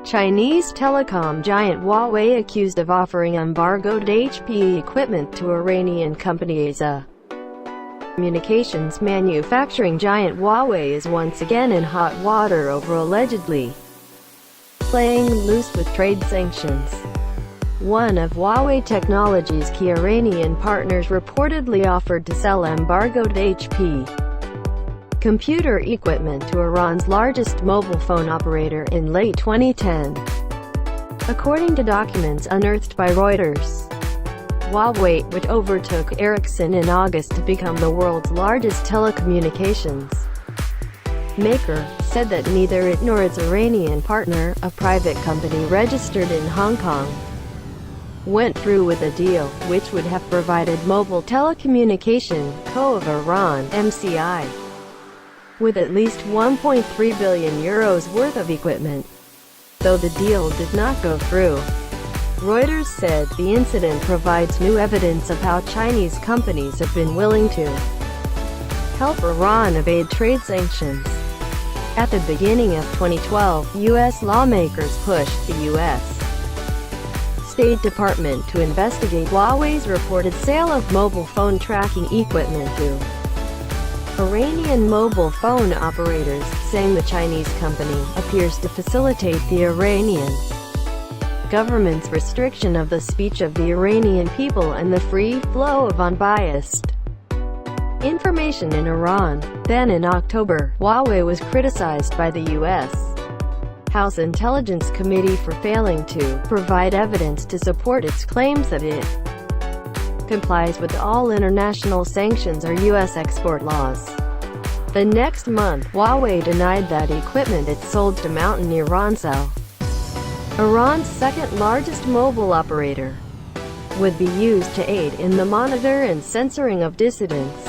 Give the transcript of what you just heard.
Chinese telecom giant Huawei accused of offering embargoed HP equipment to Iranian company Asia. Communications manufacturing giant Huawei is once again in hot water over allegedly playing loose with trade sanctions. One of Huawei Technologies' key Iranian partners reportedly offered to sell embargoed HP computer equipment to Iran's largest mobile phone operator in late 2010. According to documents unearthed by Reuters, Huawei, which overtook Ericsson in August to become the world's largest telecommunications maker, said that neither it nor its Iranian partner, a private company registered in Hong Kong, went through with a deal, which would have provided Mobile Telecommunication Co. of Iran (MCI) with at least €1.3 billion worth of equipment. Though the deal did not go through, Reuters said the incident provides new evidence of how Chinese companies have been willing to help Iran evade trade sanctions. At the beginning of 2012, U.S. lawmakers pushed the U.S. State Department to investigate Huawei's reported sale of mobile phone tracking equipment to Iranian mobile phone operators, saying the Chinese company appears to facilitate the Iranian government's restriction of the speech of the Iranian people and the free flow of unbiased information in Iran. Then in October, Huawei was criticized by the U.S. House Intelligence Committee for failing to provide evidence to support its claims that it complies with all international sanctions or U.S. export laws. The next month, Huawei denied that equipment it sold to Mountaineer Roncell, Iran's second-largest mobile operator, would be used to aid in the monitor and censoring of dissidents.